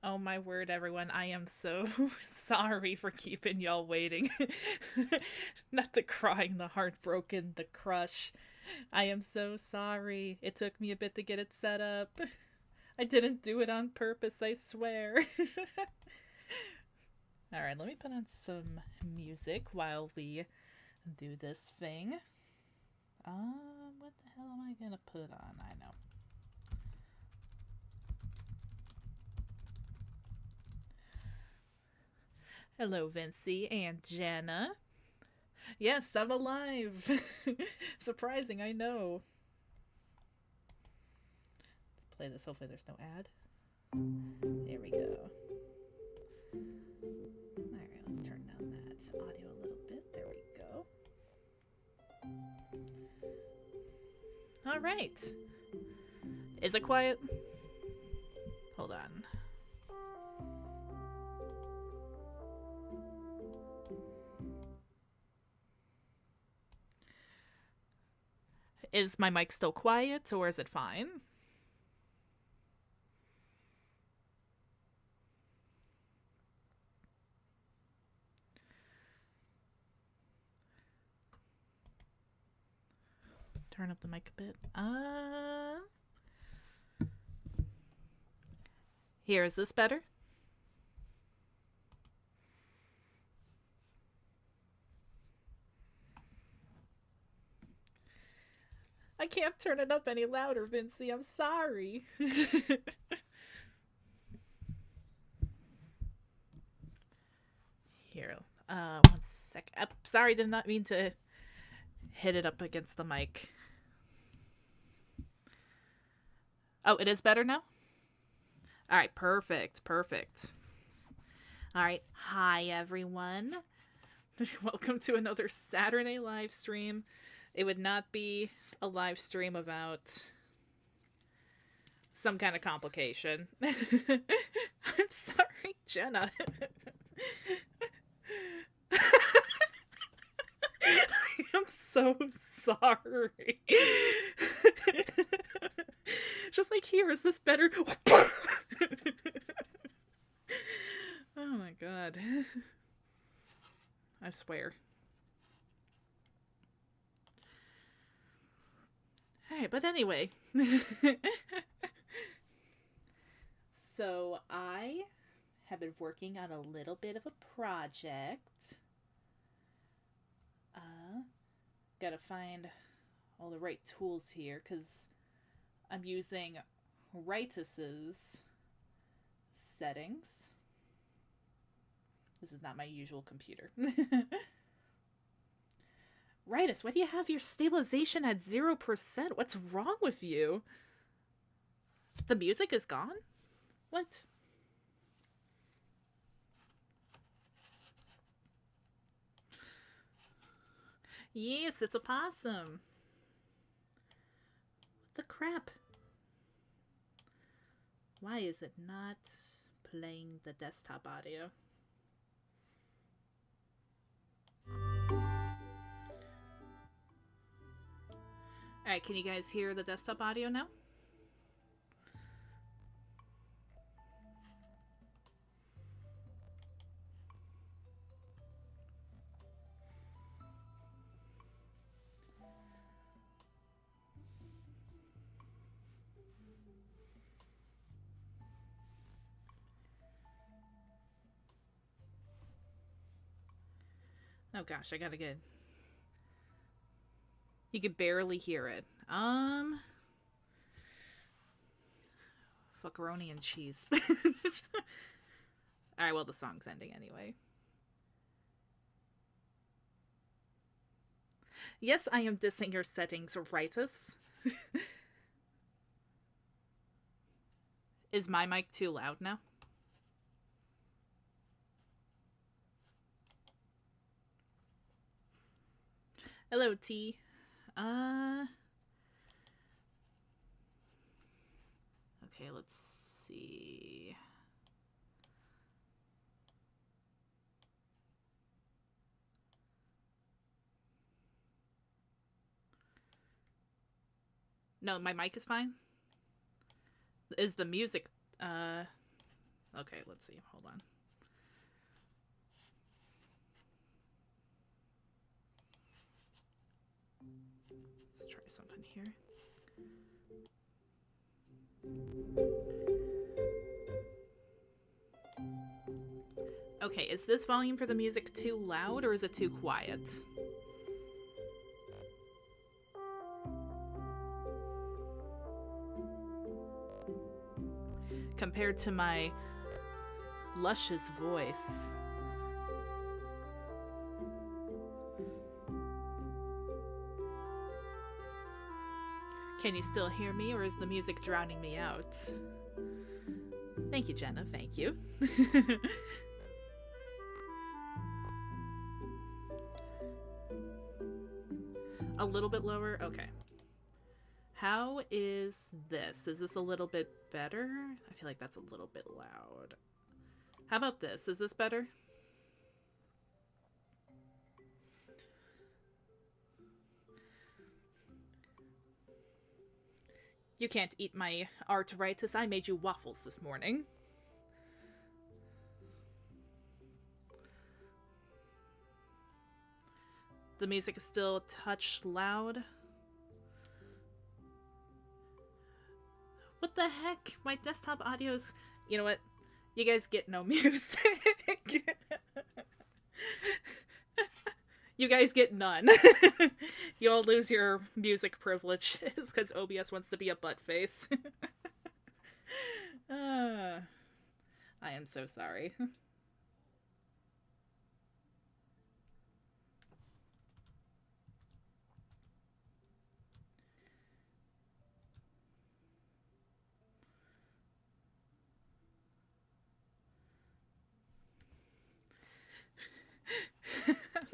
Oh my word, everyone. I am so sorry for keeping y'all waiting. Not the crying, the heartbroken, the crush. I am so sorry. It took me a bit to get it set up. I didn't do it on purpose, I swear. Alright, let me put on some music while we do this thing. What the hell am I gonna put on? I know. Hello, Vincy and Jana. Yes, I'm alive. Surprising, I know. Let's play this. Hopefully, there's no ad. There we go. Alright, let's turn down that audio a little bit. There we go. Alright. Is it quiet? Hold on. Is my mic still quiet or is it fine? Turn up the mic a bit. Here, is this better? I can't turn it up any louder, Vincy. I'm sorry. Here, 1 sec. Sorry, did not mean to hit it up against the mic. Oh, it is better now? Alright, perfect, perfect. Alright, hi everyone. Welcome to another Saturday live stream. It would not be a live stream without some kind of complication. I'm sorry, Jenna. I'm so sorry. Just like, here, is this better? Oh my god. I swear. Alright, but anyway. So, I have been working on a little bit of a project. Gotta find all the right tools here, because I'm using Ritus's settings. This is not my usual computer. Ritus, why do you have your stabilization at 0%? What's wrong with you? The music is gone? What? Yes, it's a possum. What the crap? Why is it not playing the desktop audio? Alright, can you guys hear the desktop audio now? Oh gosh, I gotta get... You could barely hear it. Fuckaroni and cheese. Alright, well, the song's ending anyway. Yes, I am dissing your settings, Ritus. Is my mic too loud now? Hello, T. Okay, let's see. No, my mic is fine. Is the music, Okay, let's see. Hold on. Let's try something here. Okay, is this volume for the music too loud or is it too quiet? Compared to my luscious voice. Can you still hear me, or is the music drowning me out? Thank you, Jenna. Thank you. A little bit lower? Okay. How is this? Is this a little bit better? I feel like that's a little bit loud. How about this? Is this better? You can't eat my arthritis. I made you waffles this morning. The music is still a touch loud. What the heck? My desktop audio is... You know what? You guys get no music. You guys get none. You all lose your music privileges because OBS wants to be a butt face. I am so sorry.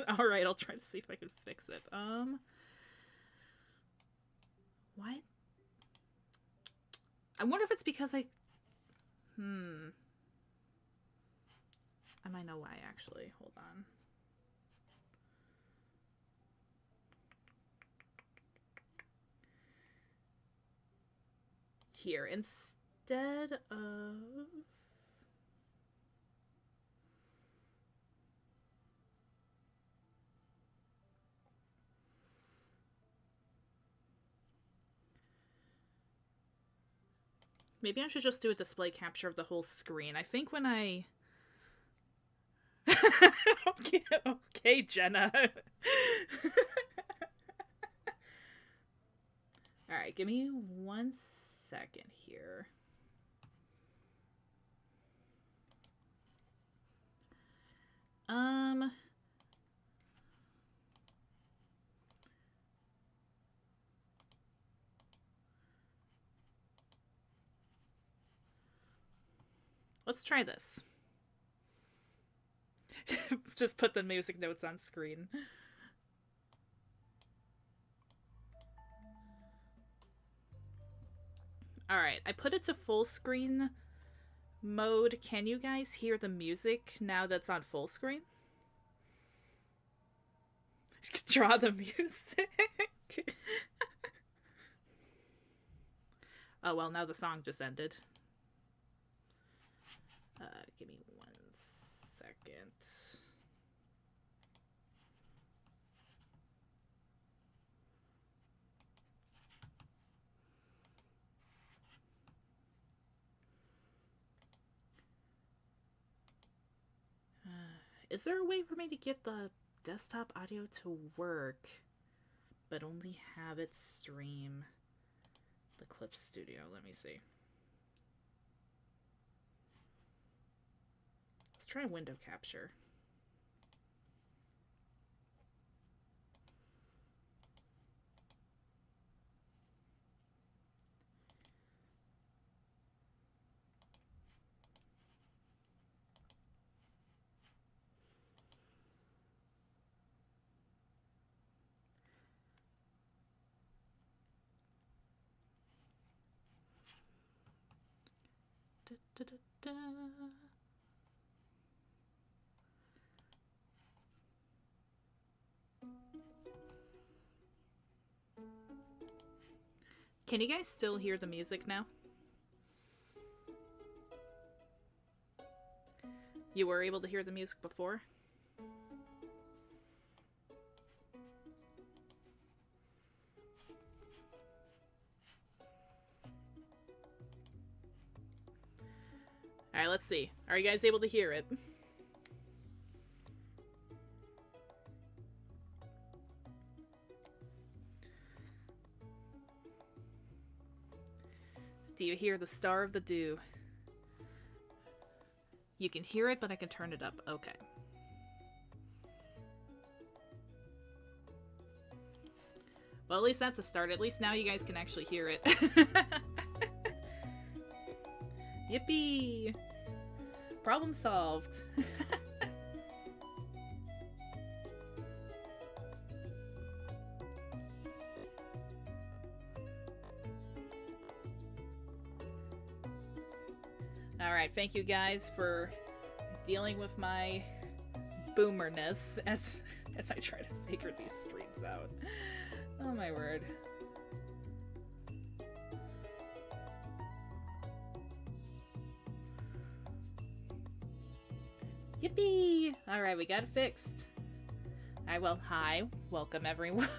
Alright, I'll try to see if I can fix it. What? I wonder if it's because I might know why, actually. Hold on. Here, instead of... Maybe I should just do a display capture of the whole screen. I think when I... okay, Jenna. Alright, give me 1 second here. Let's try this. Just put the music notes on screen. Alright, I put it to full screen mode. Can you guys hear the music now that's on full screen? Draw the music. Oh, well, now the song just ended. Give me 1 second. Is there a way for me to get the desktop audio to work, but only have it stream the Clip Studio? Let me see. Let's try window capture. Da, da, da, da. Can you guys still hear the music now? You were able to hear the music before? Alright, let's see. Are you guys able to hear it? Do you hear the Star of the Dew? You can hear it, but I can turn it up. Okay. Well, at least that's a start. At least now you guys can actually hear it. Yippee! Problem solved. Alright, thank you guys for dealing with my boomerness as I try to figure these streams out. Oh my word. Yippee! Alright, we got it fixed. Alright, well, hi. Welcome, everyone.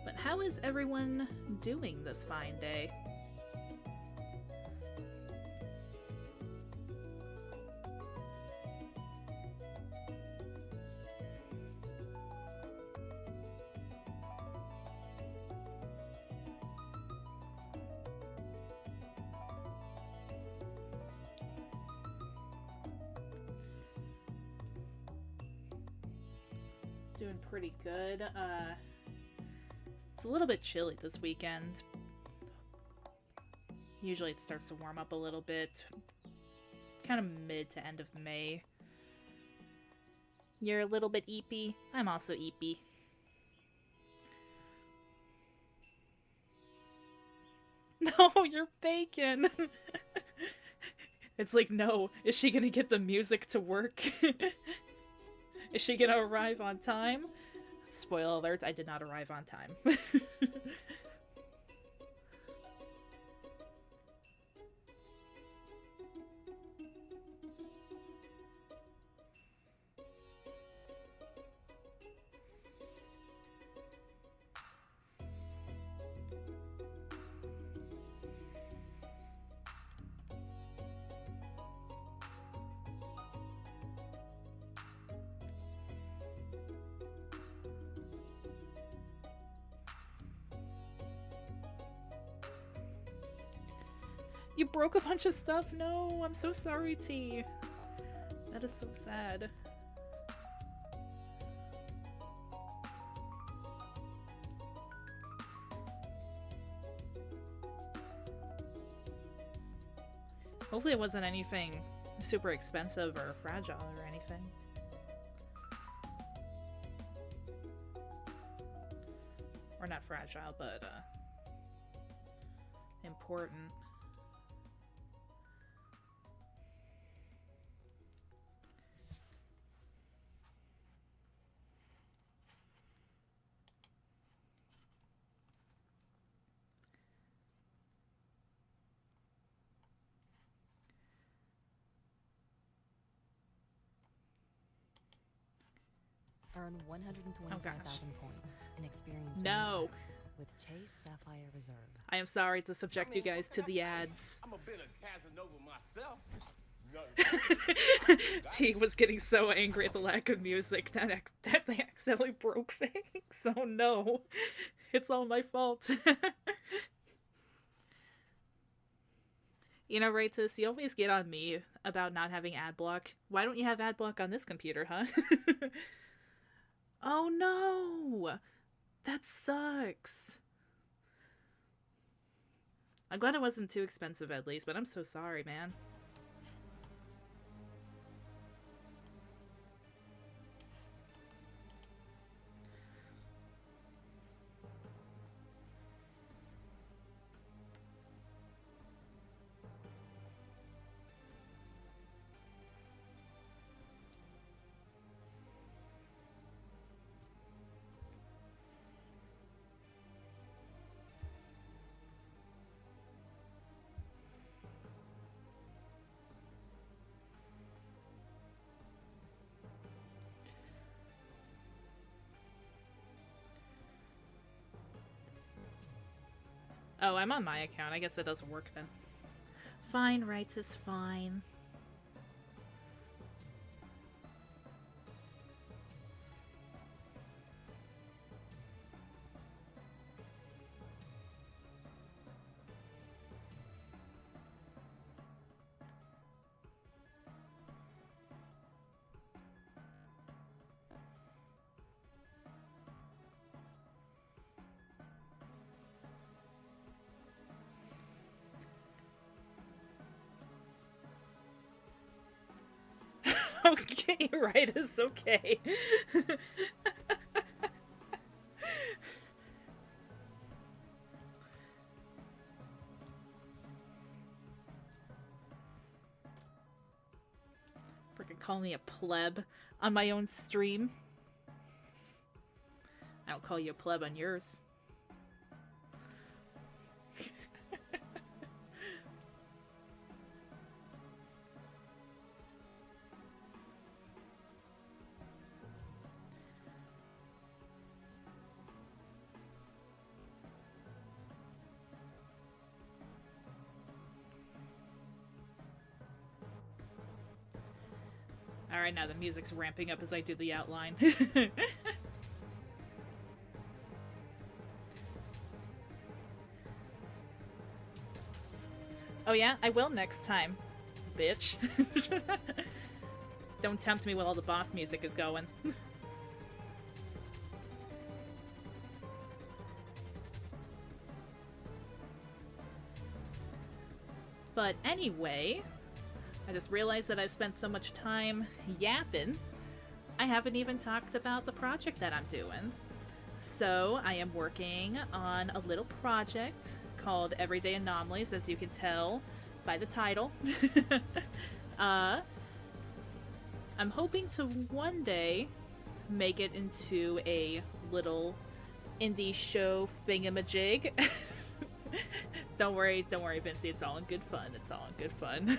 But how is everyone doing this fine day? Doing pretty good. It's a little bit chilly this weekend. Usually it starts to warm up a little bit. Kind of mid to end of May. You're a little bit eepy. I'm also eepy. No, you're bacon! It's like, no. Is she gonna get the music to work? Is she gonna arrive on time? Spoiler alert, I did not arrive on time. You broke a bunch of stuff? No, I'm so sorry, T. That is so sad. Hopefully it wasn't anything super expensive or fragile or anything. Or not fragile, but important. Earn 125,000 points and experience No. with Chase Sapphire Reserve. I am sorry to subject you guys to the ads. I'm a bit of Casanova myself. T was getting so angry at the lack of music that they accidentally broke things. Oh no. It's all my fault. You know, Raitus, you always get on me about not having ad block. Why don't you have ad block on this computer, huh? Oh no! That sucks. I'm glad it wasn't too expensive at least, but I'm so sorry, man. Oh, I'm on my account. I guess it doesn't work then. Fine, rights is fine. Okay, right is okay. Freaking call me a pleb on my own stream. I don't call you a pleb on yours. Alright, now the music's ramping up as I do the outline. Oh yeah, I will next time, bitch. Don't tempt me while all the boss music is going. But anyway, I just realized that I've spent so much time yapping, I haven't even talked about the project that I'm doing. So I am working on a little project called Everyday Anomalies, as you can tell by the title. I'm hoping to one day make it into a little indie show thingamajig. Don't worry, Vincey, it's all in good fun. It's all in good fun.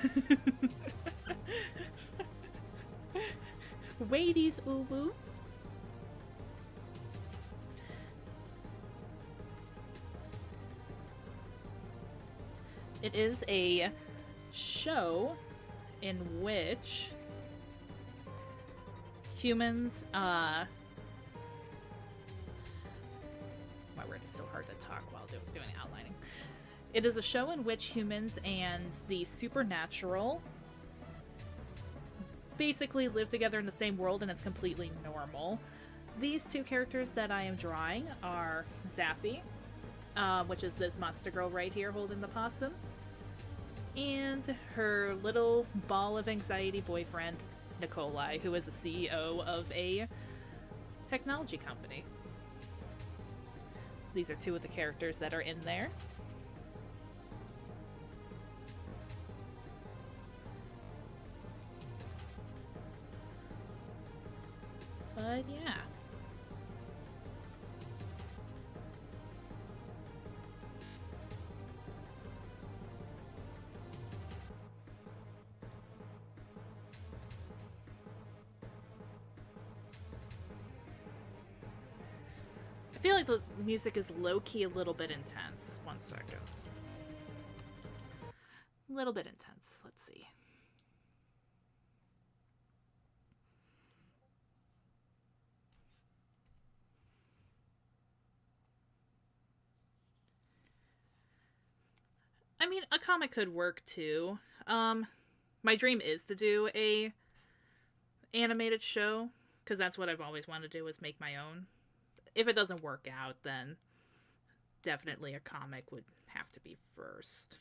Waities, uwu. It is a show in which humans, my word, it's so hard to talk while doing outlining. It is a show in which humans and the supernatural basically live together in the same world, and it's completely normal. These two characters that I am drawing are Zaphie, which is this monster girl right here holding the possum, and her little ball of anxiety boyfriend, Nicolai, who is a CEO of a technology company. These are two of the characters that are in there. But yeah. I feel like the music is low-key a little bit intense. 1 second. A little bit intense. Let's see. I mean, a comic could work too. My dream is to do a animated show, because that's what I've always wanted to do, is make my own. If it doesn't work out, then definitely a comic would have to be first.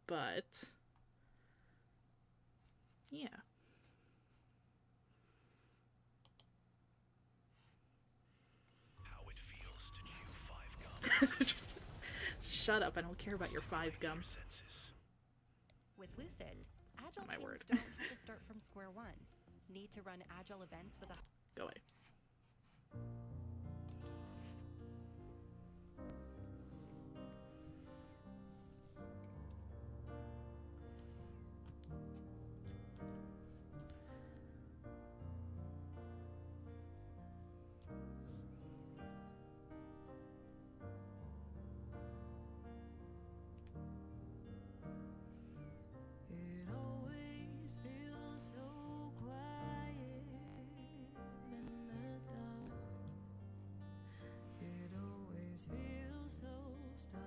But yeah. How it feels to chew 5 gum. Shut up, I don't care about your 5 gum. With Lucid, agile My teams word. don't have to start from square one. Need to run agile events with a... Go away. feels so stark.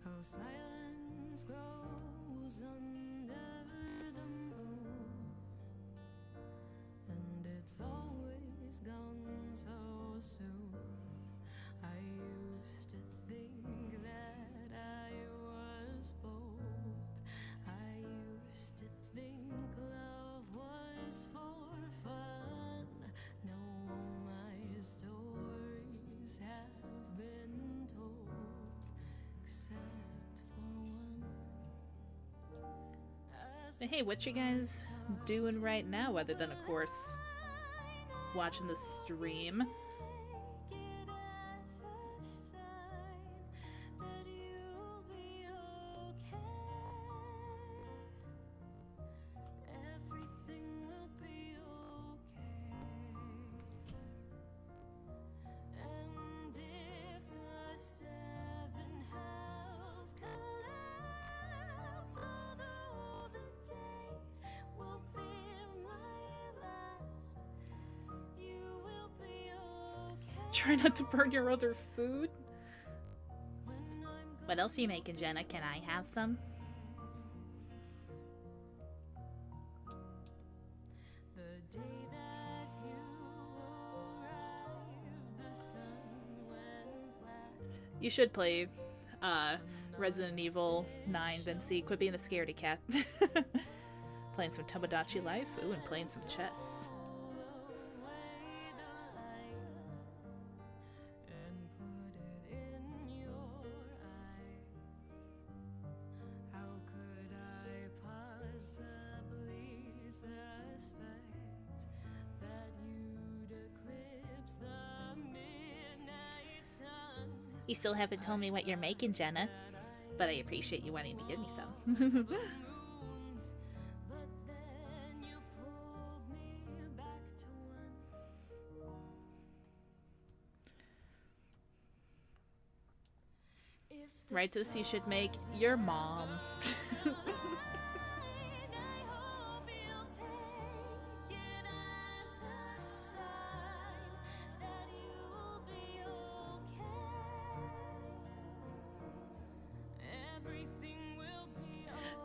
How silence grows under the moon, and it's always gone so soon. I used to think that I was bold. I used to think love was for fun. Now all my stories have been told, except for one. Hey, what you guys doing right now other than, of course, watching the stream? Try not to burn your other food. What else are you making, Jenna? Can I have some? You should play Resident Evil 9, Vinci. Quit being a scaredy cat. Playing some Tomodachi Life. Ooh, and playing some chess. You still haven't told me what you're making, Jenna, but I appreciate you wanting to give me some. Right, this you should make your mom.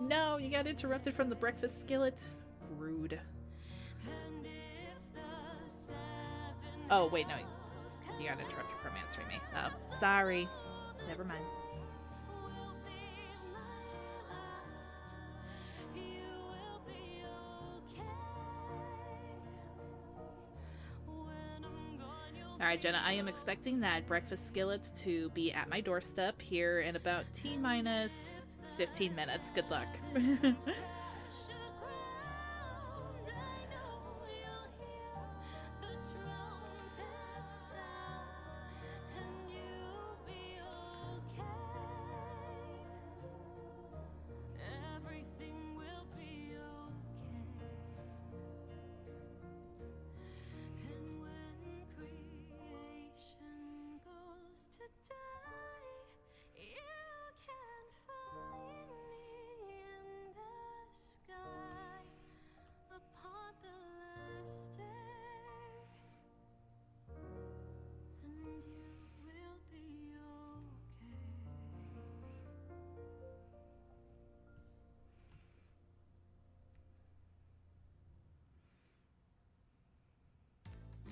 No, you got interrupted from the breakfast skillet. Rude. Oh, wait, no. You got interrupted from answering me. Oh, sorry. Never mind. Alright, Jenna, I am expecting that breakfast skillet to be at my doorstep here in about T-minus 15 minutes. Good luck.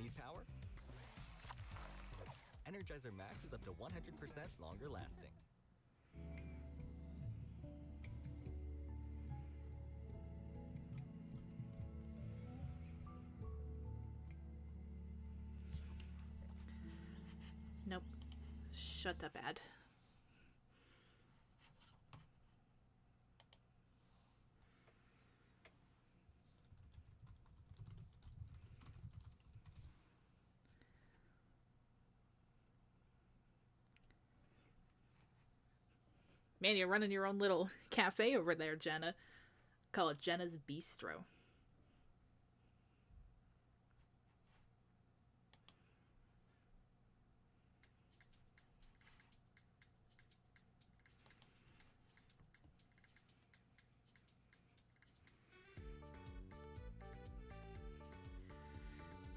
Need power? Energizer Max is up to 100% longer lasting. Nope. Shut up, ad. Man, you're running your own little cafe over there, Jenna. Call it Jenna's Bistro.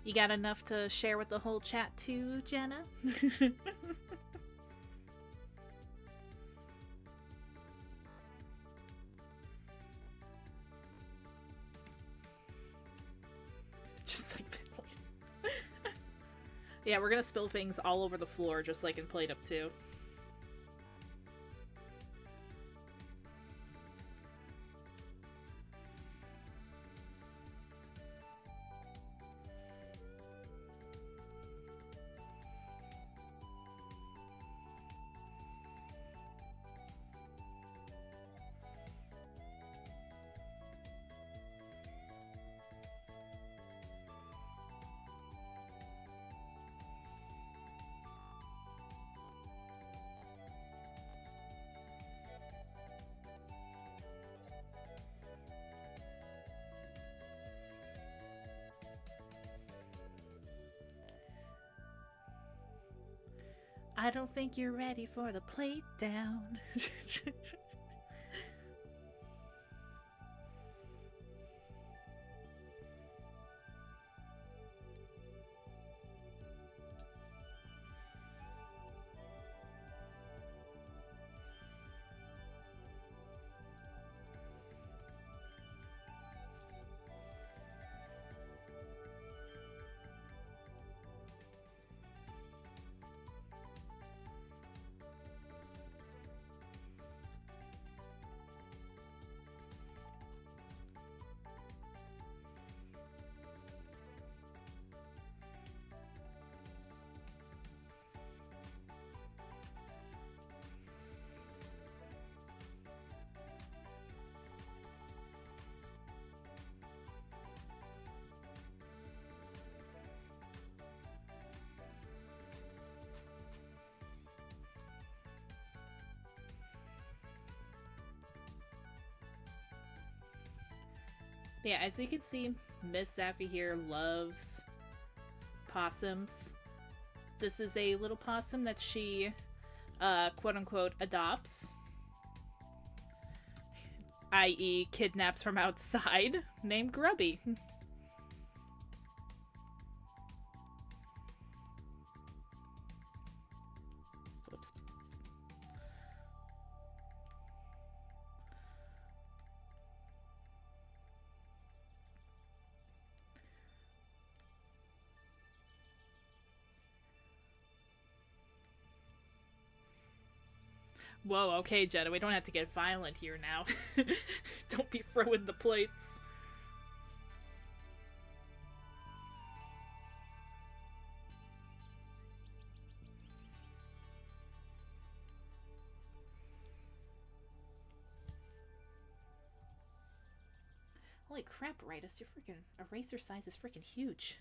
You got enough to share with the whole chat too, Jenna? Just like Pinwheel. Yeah, we're gonna spill things all over the floor, just like in Plate Up 2. I don't think you're ready for the plate down. Yeah, as you can see, Miss Zaphie here loves possums. This is a little possum that she, quote-unquote, adopts. I.e. kidnaps from outside, named Grubby. Whoops. Whoa, okay, Jenna, we don't have to get violent here now. Don't be throwing the plates. Holy crap, Ritus, your freaking eraser size is freaking huge.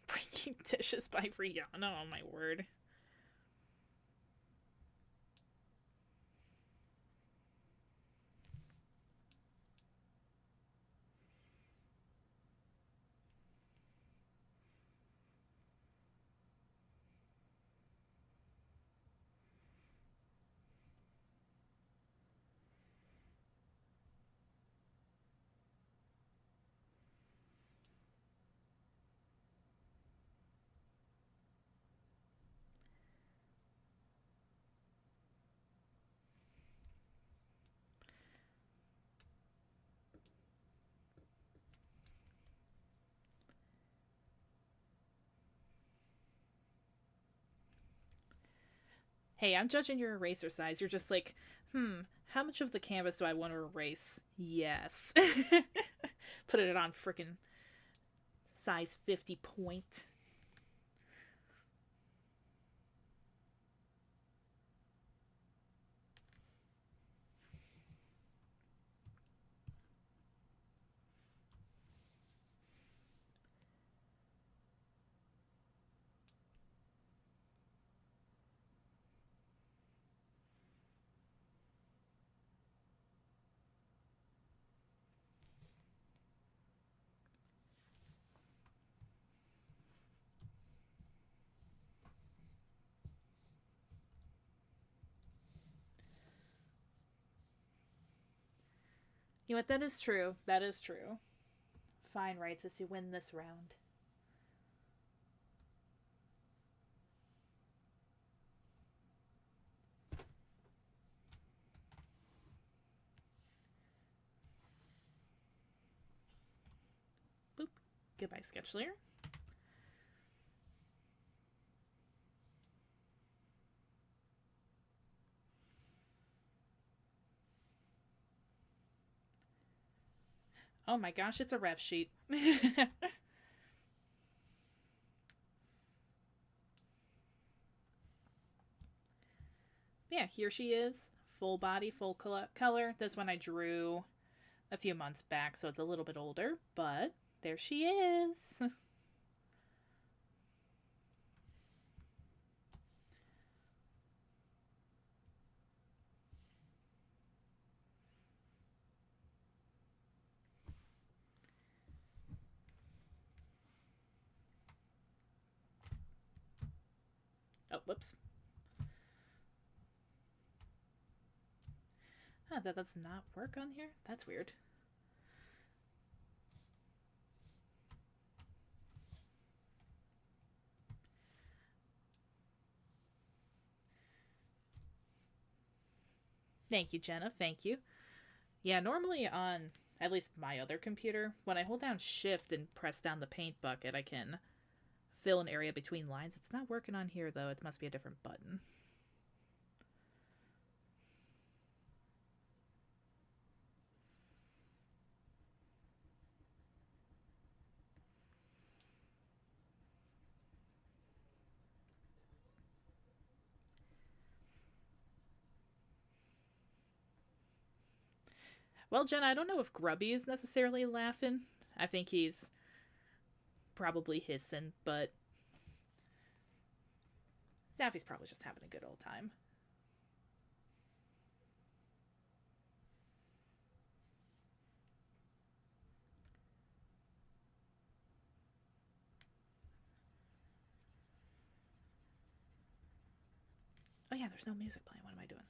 Breaking dishes by Rihanna, oh my word. Hey, I'm judging your eraser size. You're just like, how much of the canvas do I want to erase? Yes. Put it on frickin' size 50 point. You know what? That is true. That is true. Fine, Rightus, you win this round. Boop. Goodbye, Sketch Layer. Oh my gosh, it's a ref sheet. Yeah, here she is. Full body, full color. This one I drew a few months back, so it's a little bit older, but there she is. Oh, whoops. Oh, that does not work on here? That's weird. Thank you, Jenna. Thank you. Yeah, normally on at least my other computer, when I hold down Shift and press down the paint bucket, I can fill an area between lines. It's not working on here, though. It must be a different button. Well, Jen, I don't know if Grubby is necessarily laughing. I think he's probably hissing, but Zaphie's probably just having a good old time. Oh yeah, there's no music playing. What am I doing?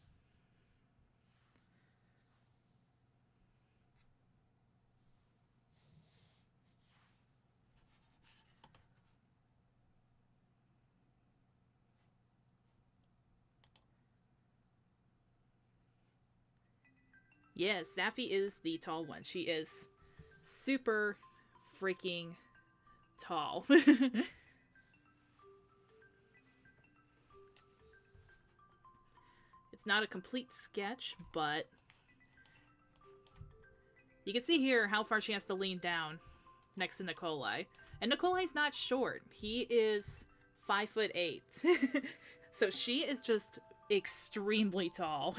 Yes, Zaphie is the tall one. She is super freaking tall. It's not a complete sketch, but you can see here how far she has to lean down next to Nicolai. And Nicolai's not short. He is 5'8". So she is just extremely tall.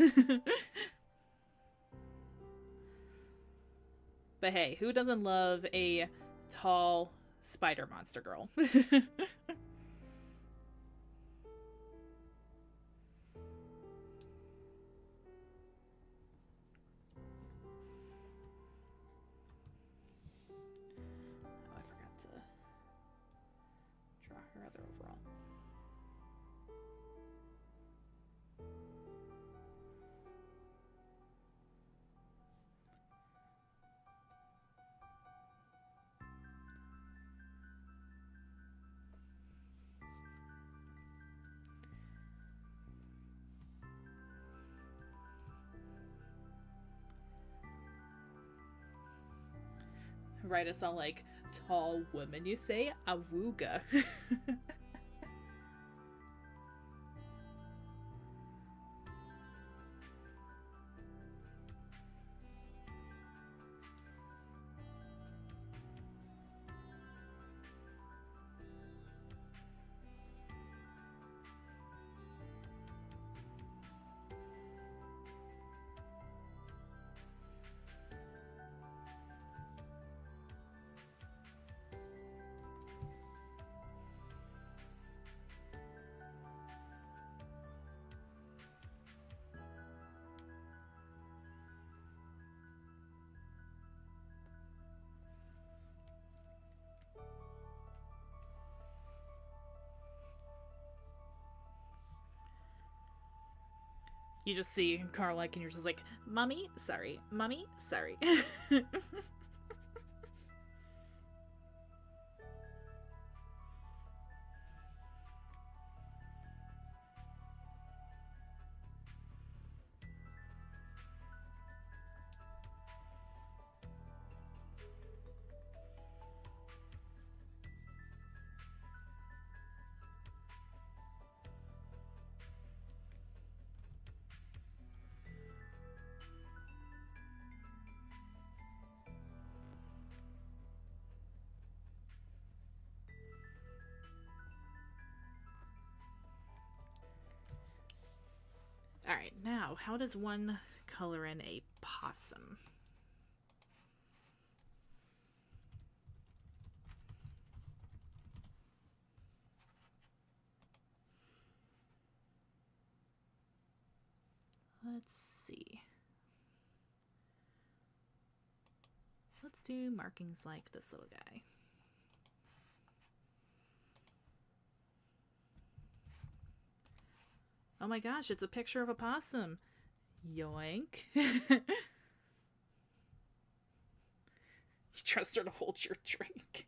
But hey, who doesn't love a tall spider monster girl? Her other overall. Write us all like, tall woman, you say? Awooga. You just see Carla and you're just like, Mommy, sorry. Mommy, sorry. Alright, now, how does one color in a possum? Let's see. Let's do markings like this little guy. Oh my gosh, it's a picture of a possum. Yoink. You trust her to hold your drink.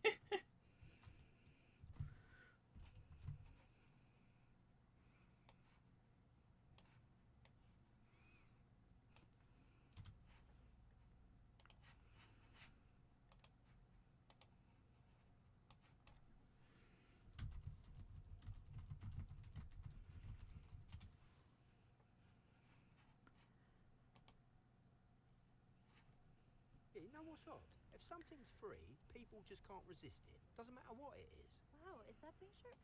You know what's odd? If something's free, people just can't resist it. Doesn't matter what it is. Wow, is that picture?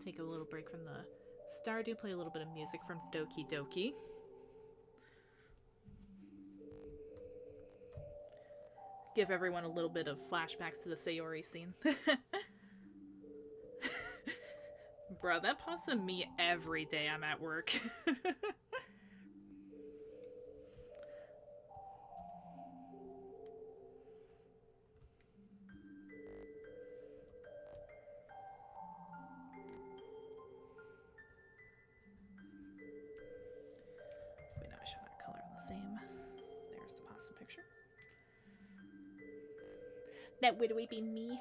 Take a little break from the Stardew, play a little bit of music from Doki Doki. Give everyone a little bit of flashbacks to the Sayori scene. Bro, that possum me every day I'm at work. Wait, no, I should not color them the same. There's the possum picture. That would we be me?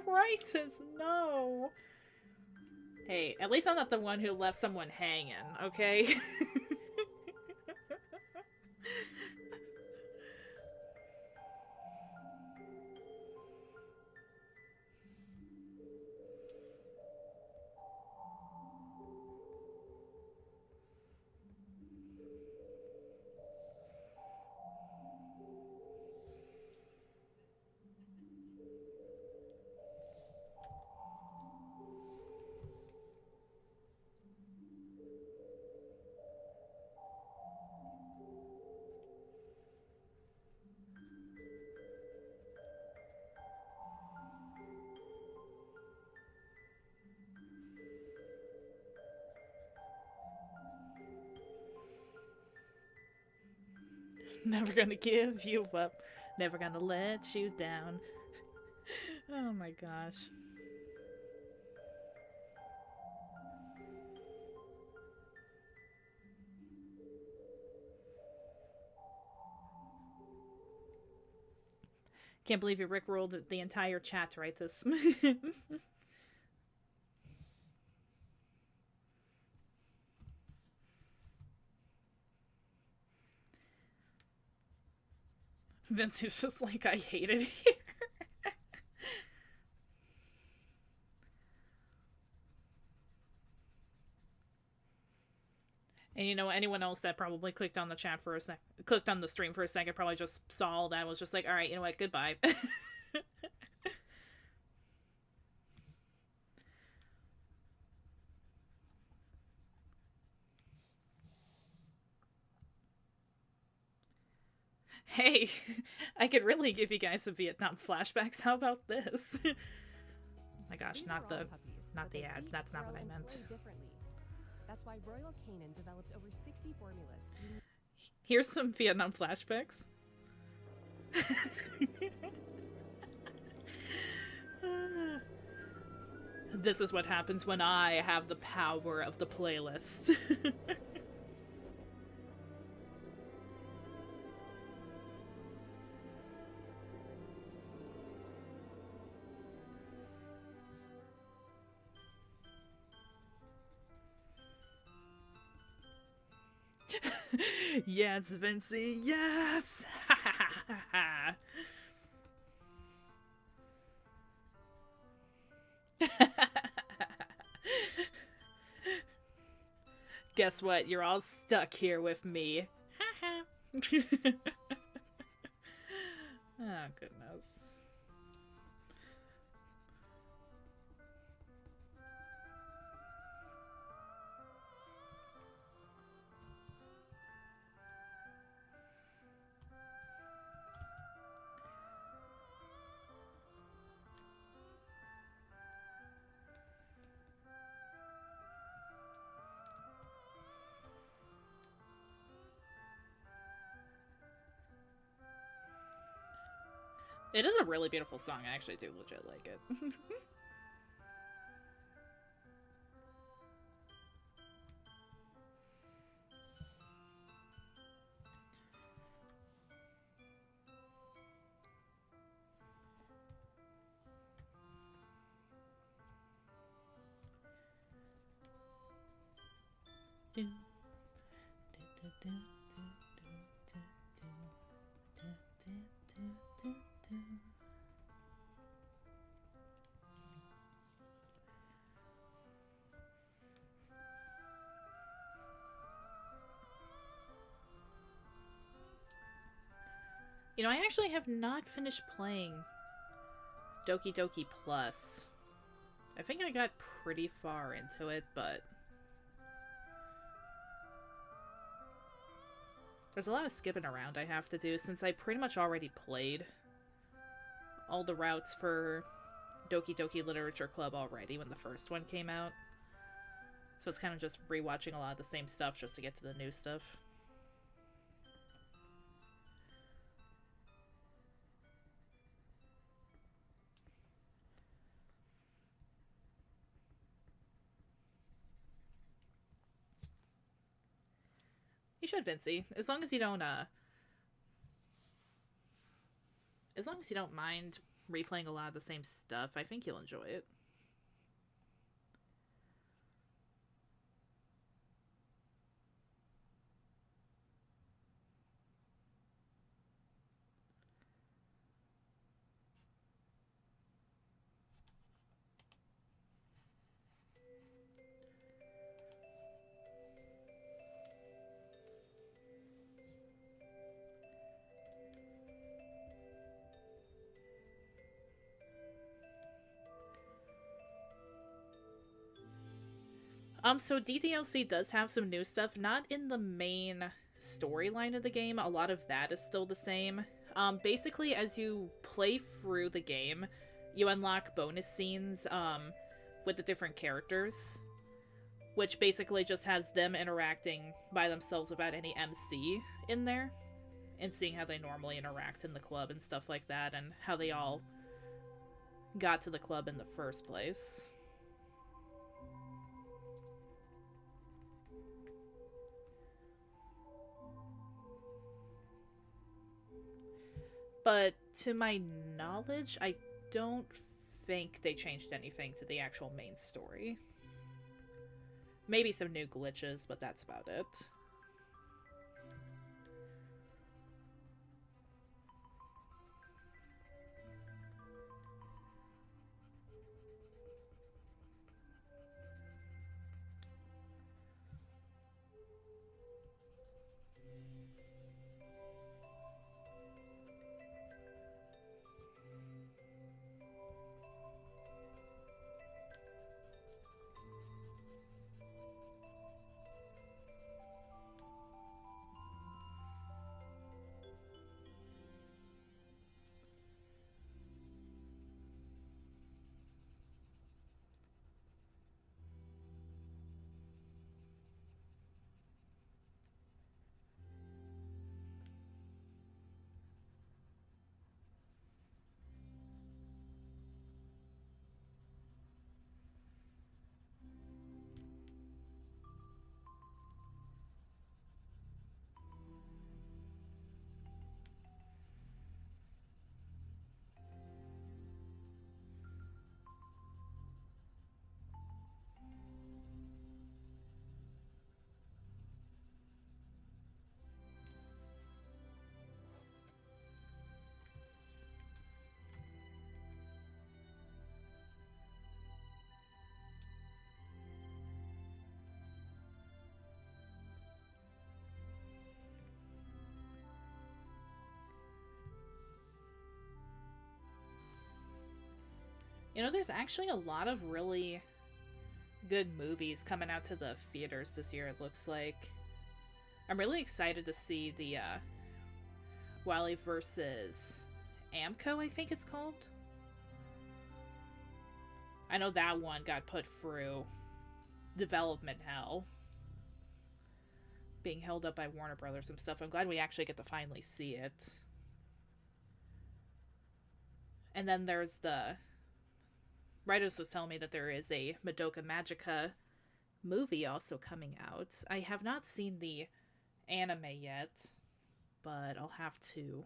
Right says no. Hey, at least I'm not the one who left someone hanging, okay? Never gonna give you up. Never gonna let you down. Oh my gosh. Can't believe you rickrolled the entire chat to write this. Vince is just like, I hate it here. And you know, anyone else that probably clicked on the chat for a sec, clicked on the stream for a second, probably just saw all that and was just like, all right, you know what, goodbye. Hey, I could really give you guys some Vietnam flashbacks. How about this? Oh my gosh, These not are the all puppies, not but the they ad. eat, That's not grow, what I and meant. play differently. That's why Royal Canin developed over 60 formulas. Here's some Vietnam flashbacks. This is what happens when I have the power of the playlist. Yes, Vinci, yes! Guess what? You're all stuck here with me. Oh, goodness. It is a really beautiful song. I actually do legit like it. You know, I actually have not finished playing Doki Doki Plus. I think I got pretty far into it, but there's a lot of skipping around I have to do since I pretty much already played all the routes for Doki Doki Literature Club already when the first one came out. So it's kind of just rewatching a lot of the same stuff just to get to the new stuff. You should, Vinci. As long as you don't, as long as you don't mind replaying a lot of the same stuff, I think you'll enjoy it. So DDLC does have some new stuff, not in the main storyline of the game. A lot of that is still the same. Basically, as you play through the game, you unlock bonus scenes, with the different characters, which basically just has them interacting by themselves without any MC in there, and seeing how they normally interact in the club and stuff like that, and how they all got to the club in the first place. But to my knowledge, I don't think they changed anything to the actual main story. Maybe some new glitches, but that's about it. You know, there's actually a lot of really good movies coming out to the theaters this year, it looks like. I'm really excited to see the Wally versus Amco, I think it's called. I know that one got put through development hell, being held up by Warner Brothers and stuff. I'm glad we actually get to finally see it. And then there's the... Ridos was telling me that there is a Madoka Magica movie also coming out. I have not seen the anime yet, but I'll have to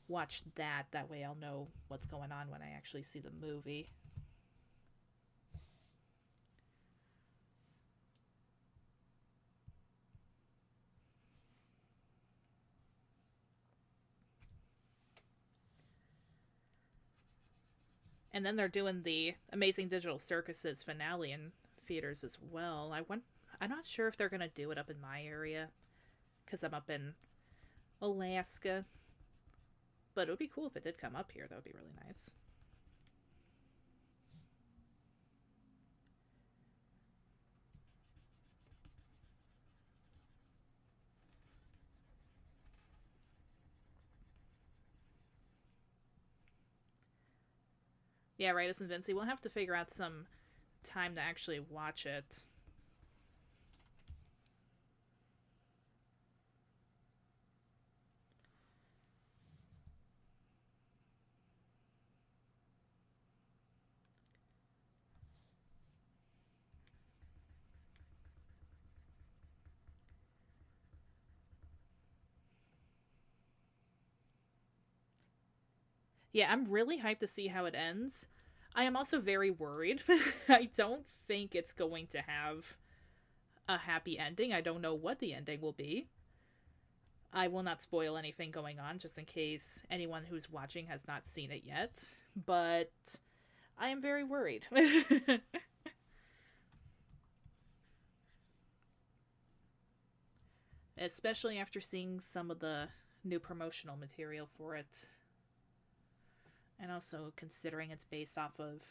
watch that. That way I'll know what's going on when I actually see the movie. And then they're doing the Amazing Digital Circuses finale in theaters as well. I'm not sure if they're going to do it up in my area, because I'm up in Alaska. But it would be cool if it did come up here. That would be really nice. Yeah, right, it's Vinci. We'll have to figure out some time to actually watch it. Yeah, I'm really hyped to see how it ends. I am also very worried. I don't think it's going to have a happy ending. I don't know what the ending will be. I will not spoil anything going on, just in case anyone who's watching has not seen it yet. But I am very worried. Especially after seeing some of the new promotional material for it. And also considering it's based off of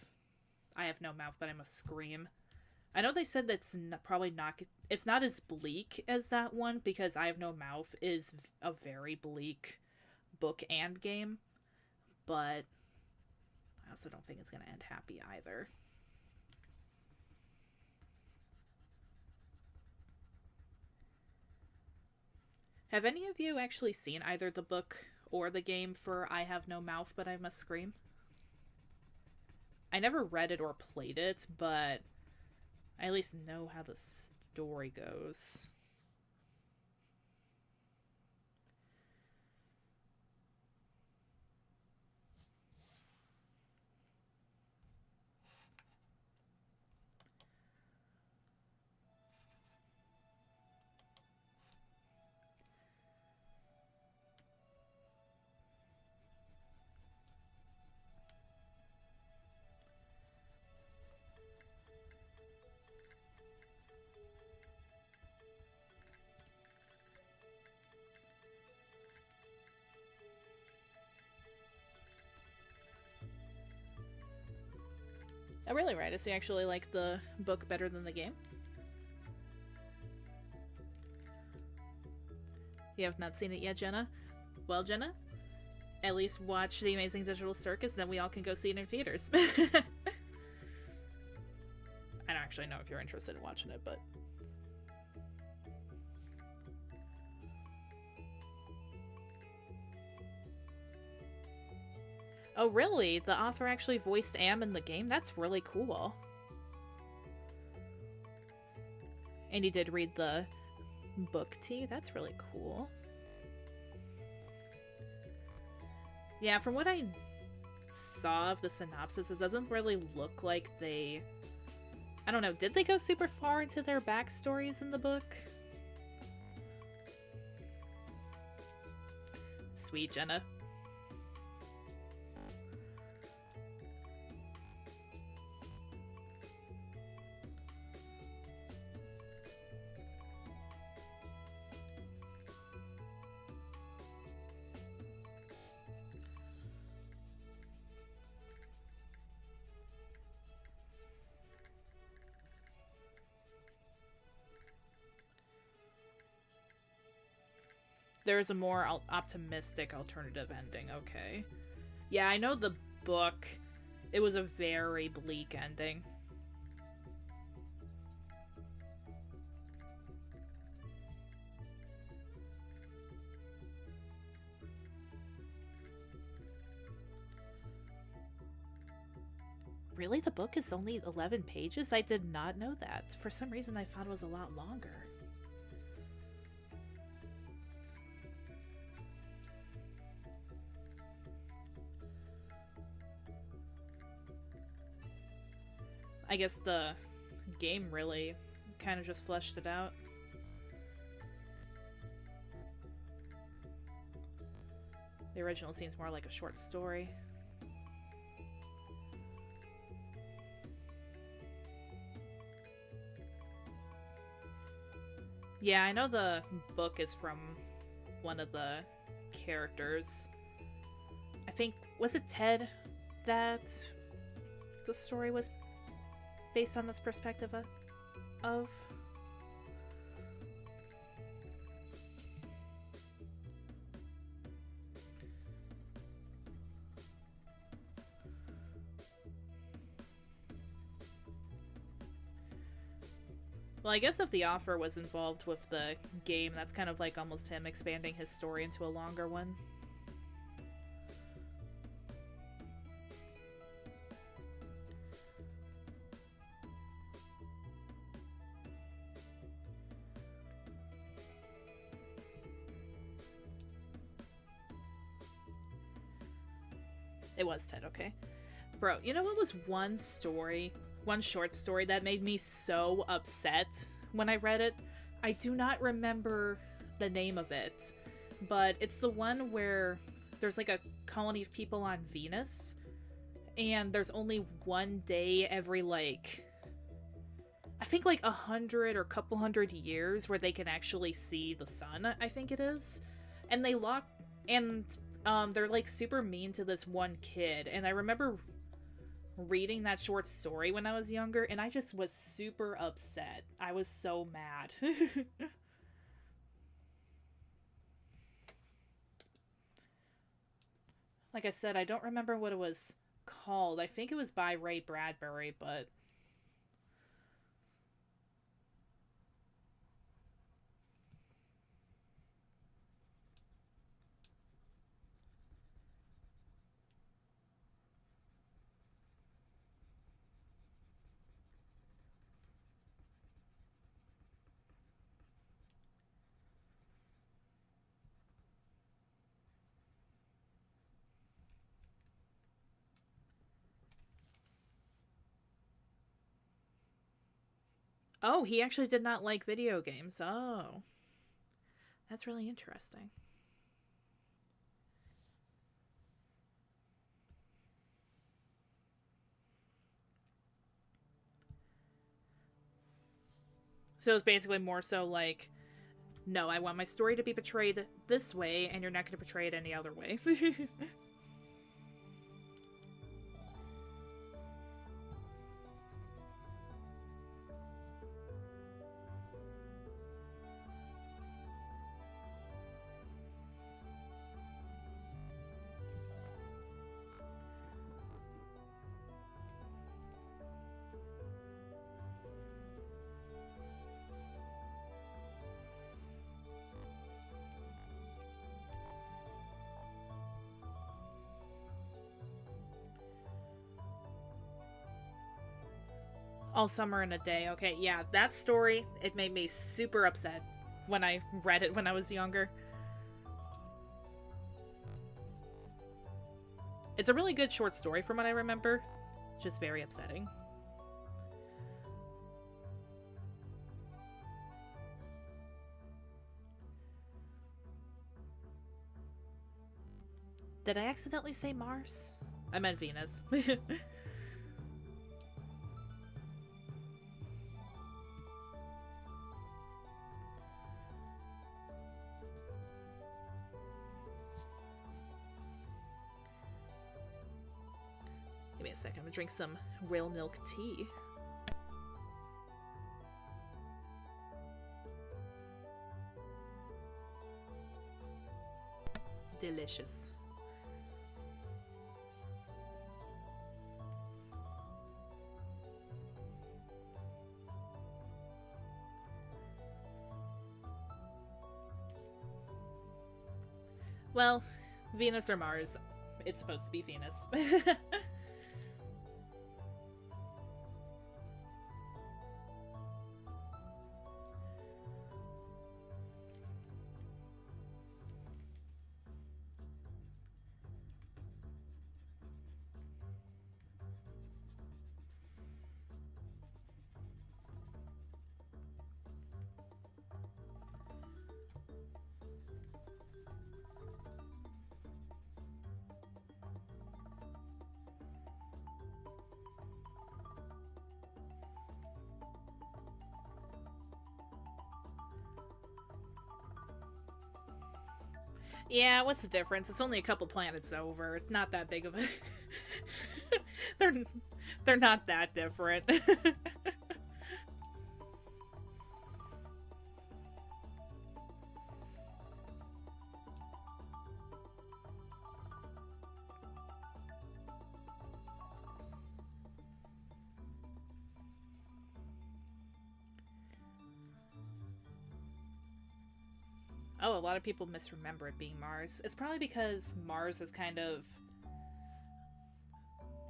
I Have No Mouth, But I Must Scream. I know they said that's probably not... It's not as bleak as that one, because I Have No Mouth is a very bleak book and game. But I also don't think it's going to end happy either. Have any of you actually seen either the book or the game for I Have No Mouth, But I Must Scream? I never read it or played it, but I at least know how the story goes. Oh, really, right? Is he actually like the book better than the game? You have not seen it yet, Jenna? Well, Jenna, at least watch The Amazing Digital Circus, then we all can go see it in theaters. I don't actually know if you're interested in watching it, but... Oh, really? The author actually voiced Am in the game? That's really cool. And you did read the book too? That's really cool. Yeah, from what I saw of the synopsis, it doesn't really look like they... I don't know, did they go super far into their backstories in the book? Sweet, Jenna. there's a more optimistic alternative ending. Okay. Yeah, I know the book. It was a very bleak ending. Really? The book is only 11 pages? I did not know that. For some reason, I thought it was a lot longer. I guess the game really kind of just fleshed it out. The original seems more like a short story. Yeah, I know the book is from one of the characters. I think, was it Ted that the story was based on this perspective of? Well, I guess if the author was involved with the game, that's kind of like almost him expanding his story into a longer one. It was Ted, okay. Bro, you know what was one short story that made me so upset when I read it? I do not remember the name of it, but it's the one where there's like a colony of people on Venus, and there's only one day every, like, I think like 100 or couple hundred years where they can actually see the sun, I think it is. And they they're like super mean to this one kid, and I remember reading that short story when I was younger, and I just was super upset. I was so mad. Like I said, I don't remember what it was called. I think it was by Ray Bradbury, but oh, he actually did not like video games. Oh. That's really interesting. So it's basically more so like, no, I want my story to be portrayed this way, and you're not going to portray it any other way. All Summer in a Day. Okay, yeah, that story, it made me super upset when I read it when I was younger. It's a really good short story from what I remember. Just very upsetting. Did I accidentally say Mars? I meant Venus. Give me a second, I'm gonna drink some real milk tea. delicious. Well, Venus or Mars. It's supposed to be Venus. Yeah, what's the difference? It's only a couple planets over. It's not that big of a... they're not that different. Oh, a lot of people misremember it being Mars. It's probably because Mars is kind of...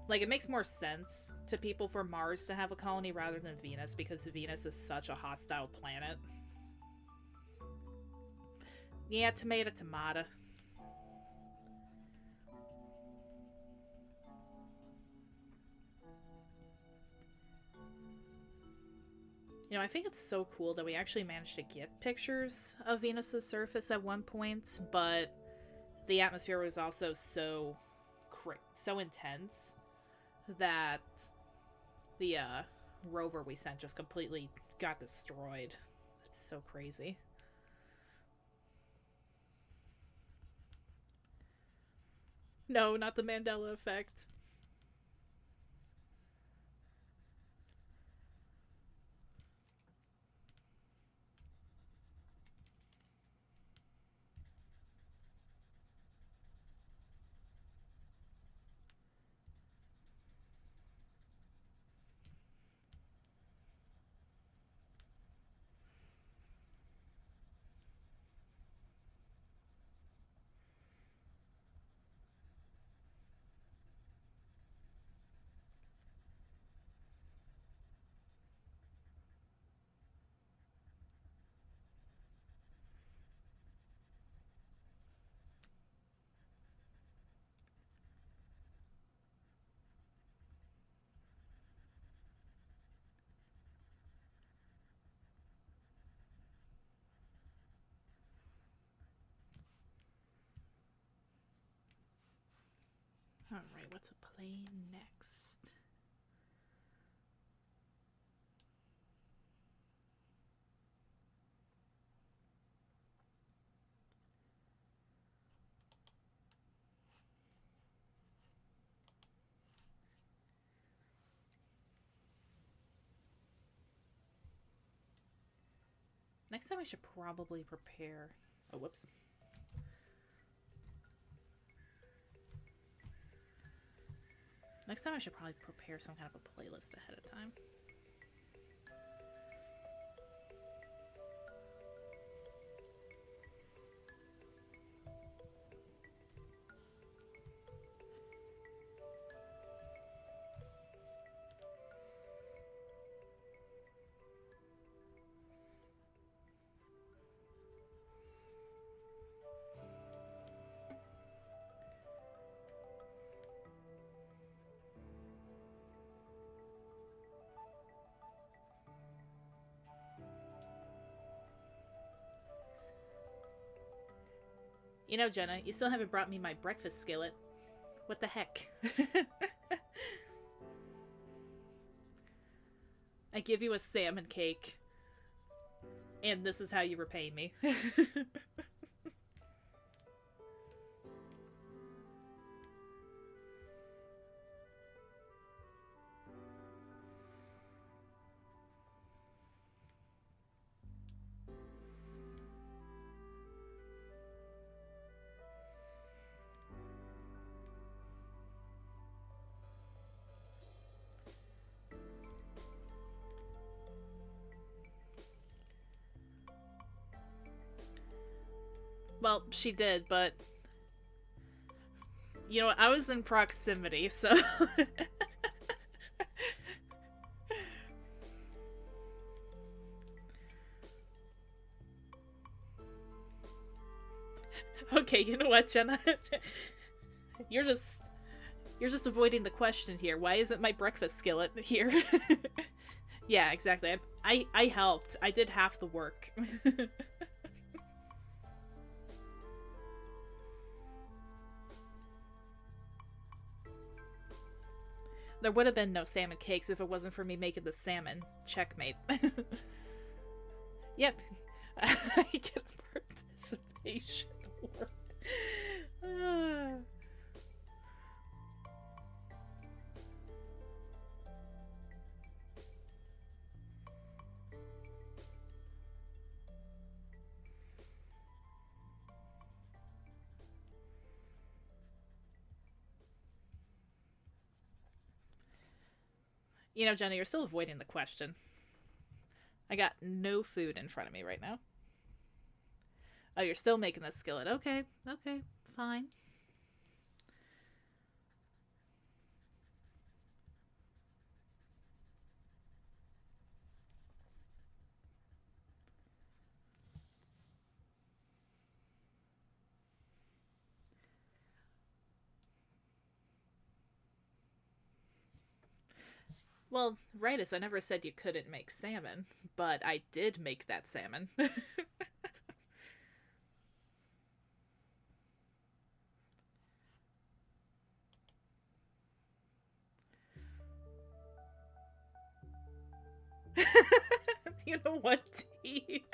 like, it makes more sense to people for Mars to have a colony rather than Venus, because Venus is such a hostile planet. Yeah, tomato, tomato. You know, I think it's so cool that we actually managed to get pictures of Venus's surface at one point, but the atmosphere was also so intense that the rover we sent just completely got destroyed. It's so crazy. No, not the Mandela effect. Alright, what to play next? Next time I should probably prepare... oh, whoops. Next time I should probably prepare some kind of a playlist ahead of time. You know, Jenna, you still haven't brought me my breakfast skillet. What the heck? I give you a salmon cake, and this is how you repay me. Well, she did, but... You know, I was in proximity, so... Okay, you know what, Jenna? You're just avoiding the question here. Why isn't my breakfast skillet here? Yeah, exactly. I helped. I did half the work. There would have been no salmon cakes if it wasn't for me making the salmon. Checkmate. Yep. I get a participation award. You know, Jenny, you're still avoiding the question. I got no food in front of me right now. Oh, you're still making the skillet. Okay, okay, fine. Well, Rightus, I never said you couldn't make salmon, but I did make that salmon. You know what, T?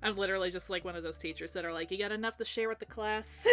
I'm literally just like one of those teachers that are like, you got enough to share with the class?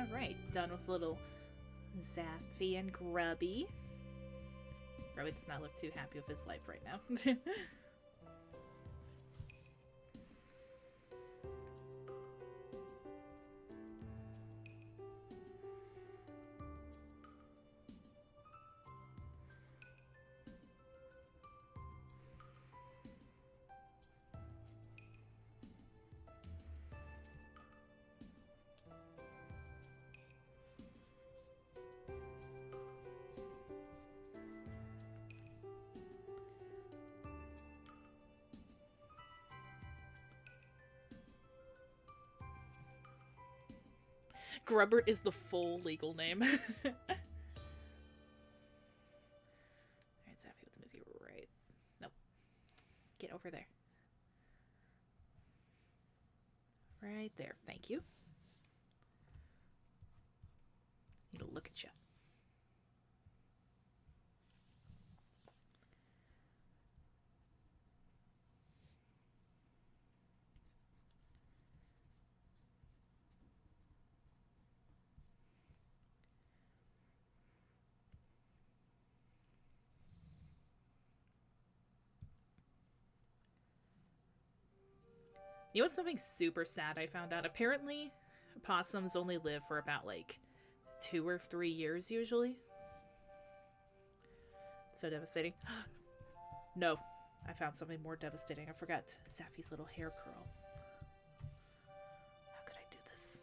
Alright, done with little Zaphie and Grubby. Grubby does not look too happy with his life right now. Grubbert is the full legal name. Alright, Zaphie, let's move you right. Nope. Get over there. Right there. Thank you. Need to look at you. You know what's something super sad I found out? Apparently, possums only live for about, like, 2 or 3 years, usually. So devastating. No, I found something more devastating. I forgot Zaphie's little hair curl. How could I do this?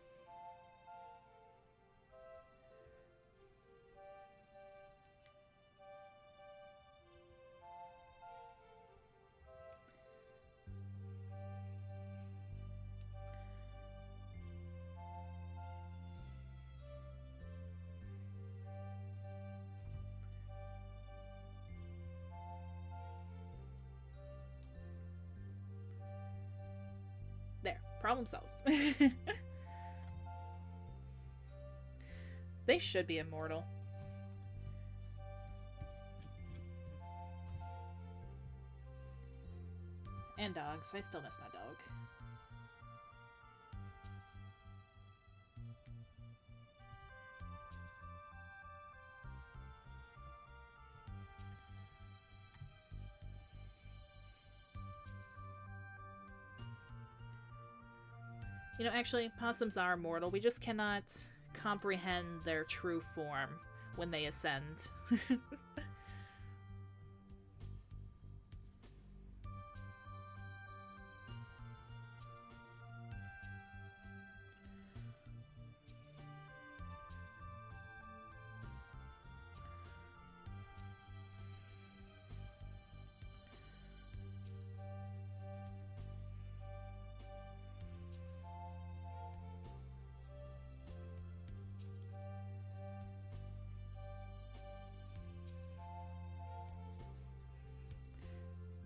There, problem solved. They should be immortal. And dogs. I still miss my dog. You know, actually, possums are immortal. We just cannot comprehend their true form when they ascend.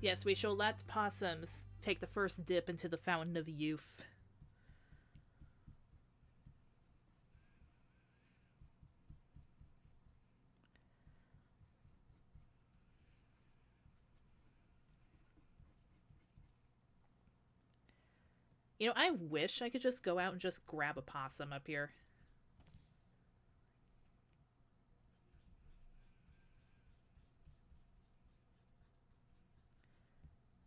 Yes, we shall let possums take the first dip into the fountain of youth. You know, I wish I could just go out and just grab a possum up here.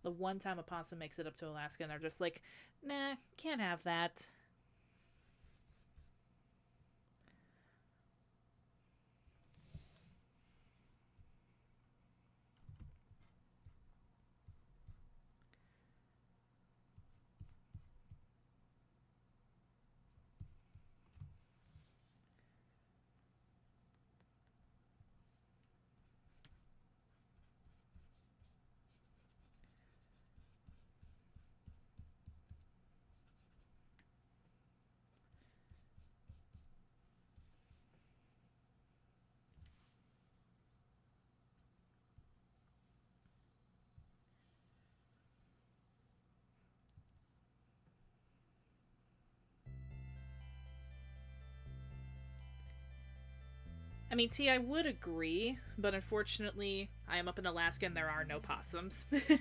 The one time a possum makes it up to Alaska and they're just like, nah, can't have that. I mean, T, I would agree, but unfortunately, I am up in Alaska and there are no possums. You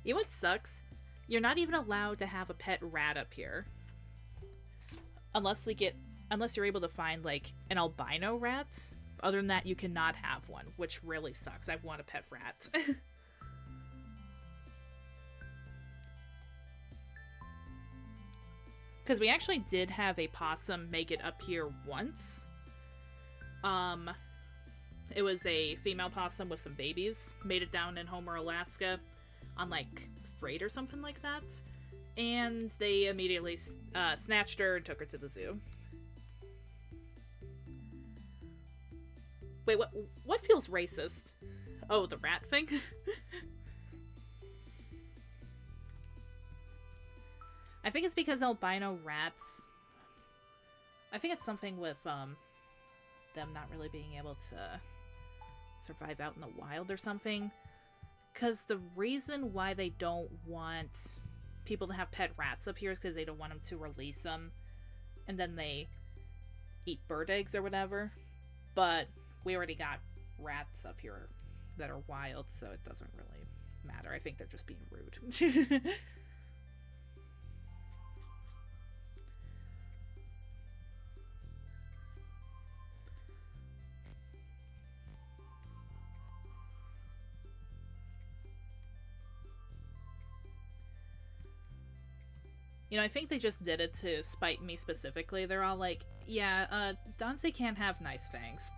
know what sucks? You're not even allowed to have a pet rat up here. Unless we get unless you're able to find, like, an albino rat. Other than that, you cannot have one, which really sucks. I want a pet rat. Because we actually did have a possum make it up here once. It was a female possum with some babies. Made it down in Homer, Alaska on, like, freight or something like that. And they immediately snatched her and took her to the zoo. Wait, what feels racist? Oh, the rat thing? I think it's because albino rats... I think it's something with, them not really being able to survive out in the wild or something. Because the reason why they don't want people to have pet rats up here is because they don't want them to release them. And then they eat bird eggs or whatever. But we already got rats up here that are wild, so it doesn't really matter. I think they're just being rude. You know, I think they just did it to spite me specifically. They're all like, yeah, Danse can't have nice fangs.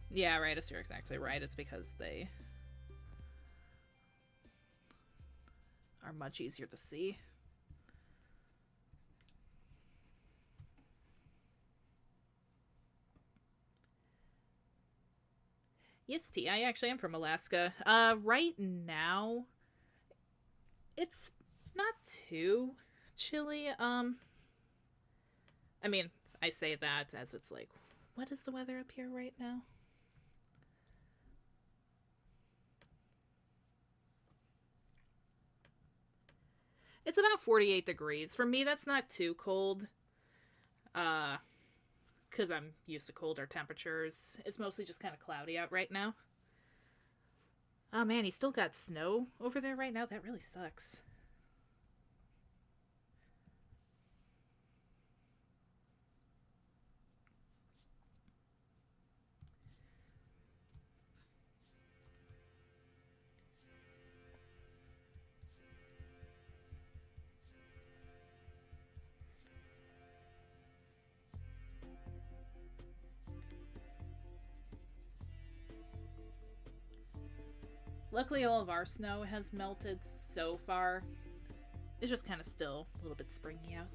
Yeah, right, you're exactly right. It's because they are much easier to see. Yes, T. I actually am from Alaska. Right now, it's not too chilly. I mean, I say that as it's like, what is the weather up here right now? It's about 48 degrees. For me, that's not too cold. Because I'm used to colder temperatures. It's mostly just kind of cloudy out right now. Oh man, you still got snow over there right now? That really sucks. Luckily, all of our snow has melted so far. It's just kind of still a little bit springy out.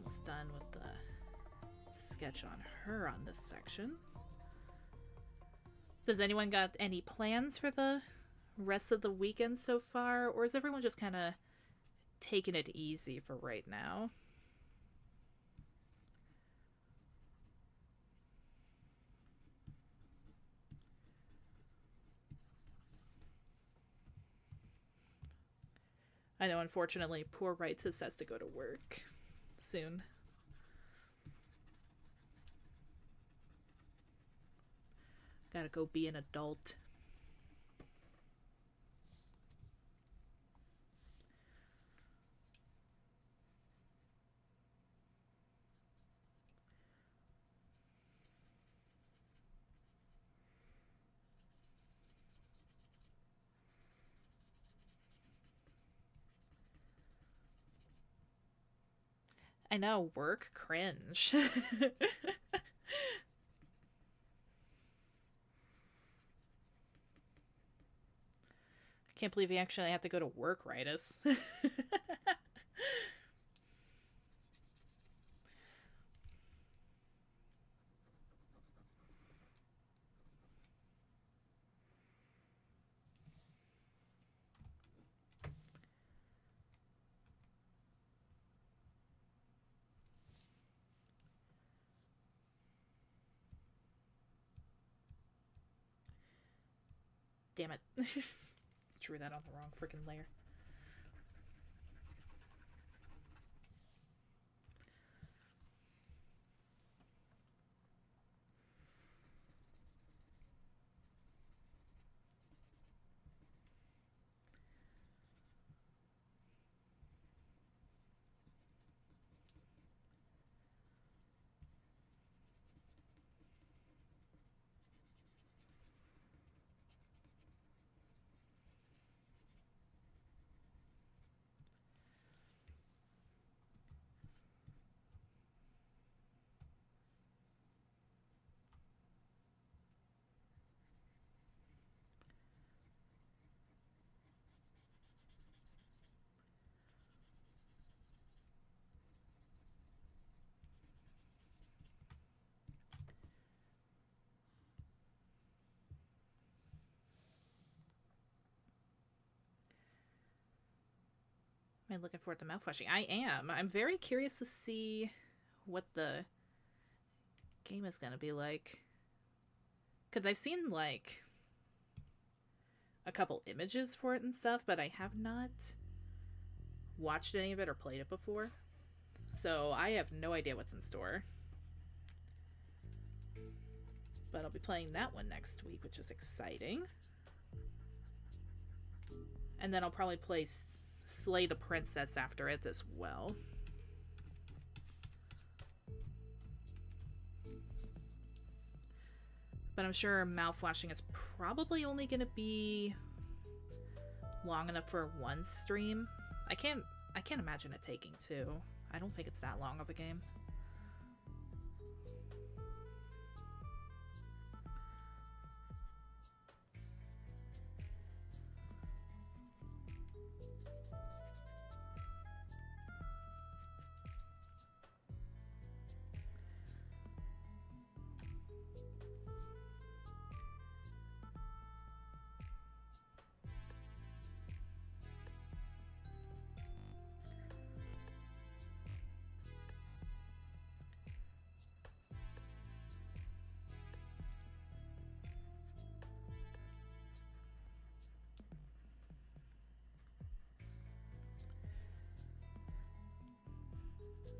almost done with the sketch on her on this section. Does anyone got any plans for the rest of the weekend so far, or is everyone just kind of taking it easy for right now? I know, unfortunately, poor Rights has to go to work soon. Gotta go be an adult. I know, work cringe. Can't believe you actually have to go to work, Rightus. Damn it. Drew that on the wrong freaking layer. Am I looking forward to mouthwashing? I am. I'm very curious to see what the game is going to be like. Because I've seen, like, a couple images for it and stuff, but I have not watched any of it or played it before. So I have no idea what's in store. But I'll be playing that one next week, which is exciting. And then I'll probably play Slay the Princess after it as well. But I'm sure mouthwashing is probably only going to be long enough for one stream. I can't imagine it taking two. I don't think it's that long of a game.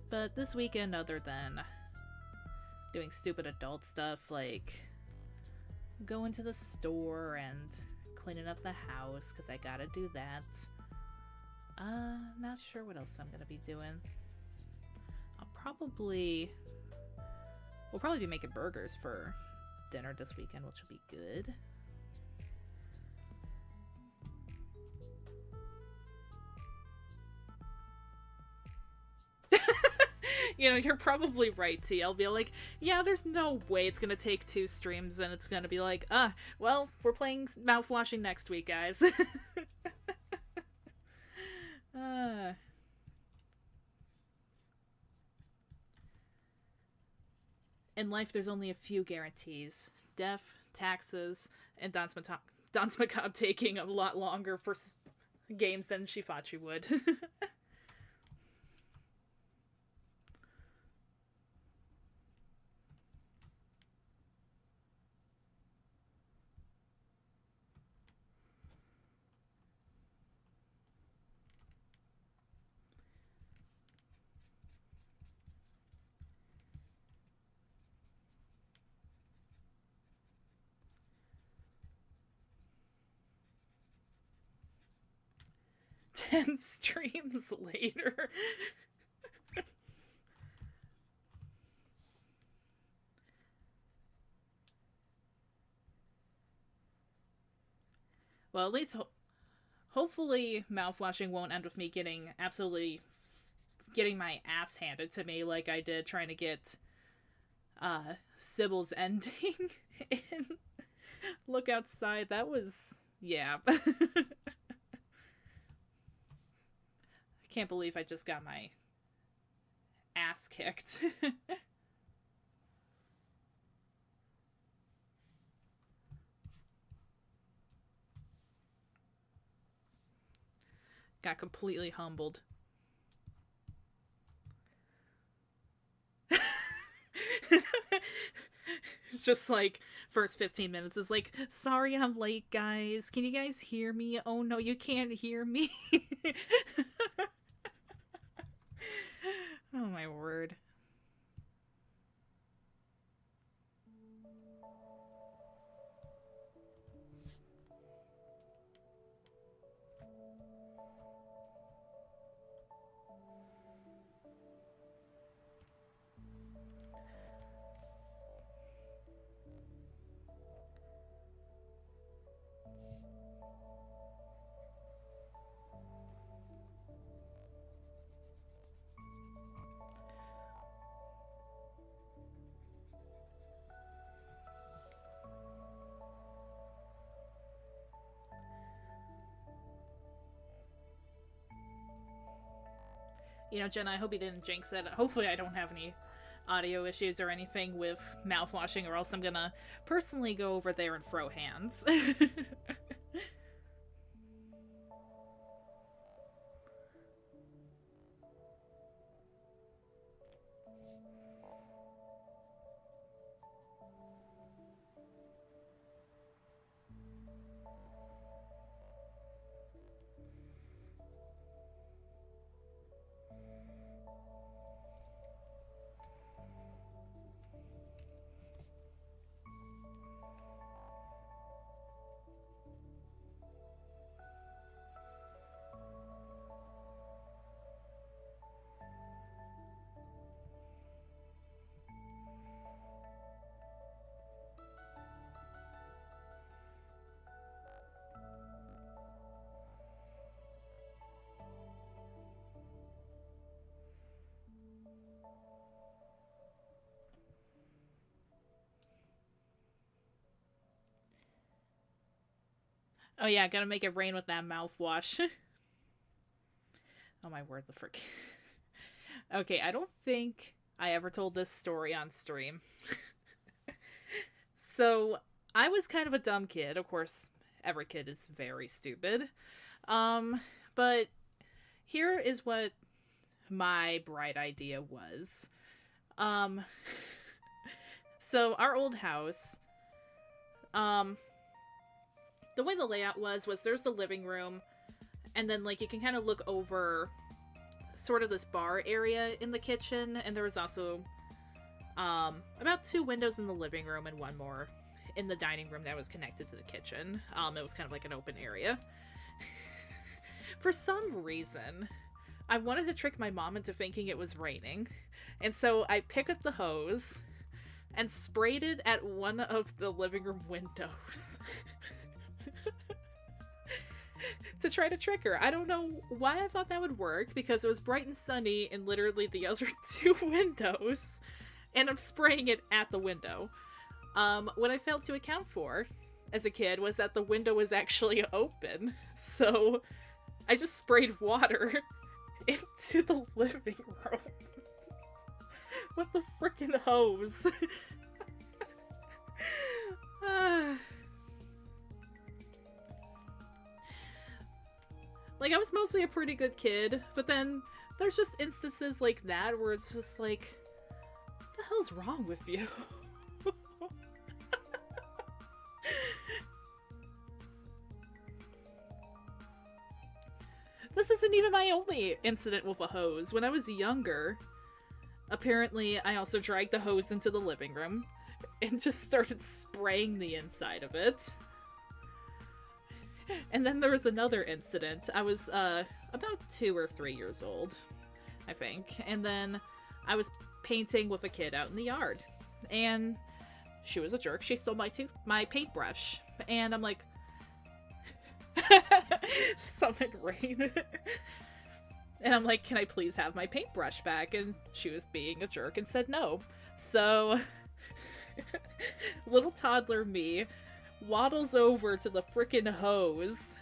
But this weekend, other than doing stupid adult stuff like going to the store and cleaning up the house, because I gotta do that, not sure what else I'm gonna be doing. We'll probably be making burgers for dinner this weekend, which will be good. You know, you're probably right, T. I'll be like, yeah, there's no way it's gonna take 2 streams, and it's gonna be like, well, we're playing mouthwashing next week, guys. In life, there's only a few guarantees. Death, taxes, and Danse Macabre taking a lot longer for games than she thought she would. Ten streams later. Well, at least hopefully mouthwashing won't end with me getting getting my ass handed to me like I did trying to get Sybil's ending in Look Outside. That was, yeah. Can't believe I just got my ass kicked. Got completely humbled. It's just like, first 15 minutes is like, sorry I'm late, guys. Can you guys hear me? Oh no, you can't hear me. Oh my word. You know, Jen, I hope you didn't jinx it. Hopefully I don't have any audio issues or anything with mouthwashing, or else I'm gonna personally go over there and throw hands. Oh yeah, gotta make it rain with that mouthwash. Oh my word, the frick. Okay, I don't think I ever told this story on stream. So, I was kind of a dumb kid. Of course, every kid is very stupid. But here is what my bright idea was. So our old house, the way the layout was there's the living room, and then, like, you can kind of look over sort of this bar area in the kitchen, and there was also about 2 windows in the living room and 1 more in the dining room that was connected to the kitchen. It was kind of like an open area. For some reason, I wanted to trick my mom into thinking it was raining, and so I picked up the hose and sprayed it at one of the living room windows. To try to trick her. I don't know why I thought that would work, because it was bright and sunny in literally the other 2 windows, and I'm spraying it at the window. What I failed to account for as a kid was that the window was actually open, so I just sprayed water into the living room. with the frickin' hose. Like, I was mostly a pretty good kid, but then there's just instances like that where it's just like, what the hell's wrong with you? This isn't even my only incident with a hose. When I was younger, apparently I also dragged the hose into the living room and just started spraying the inside of it. And then there was another incident. I was about 2 or 3 years old, I think. And then I was painting with a kid out in the yard. And she was a jerk. She stole my paintbrush. And I'm like, summon rain. And I'm like, can I please have my paintbrush back? And she was being a jerk and said no. So little toddler me waddles over to the frickin' hose,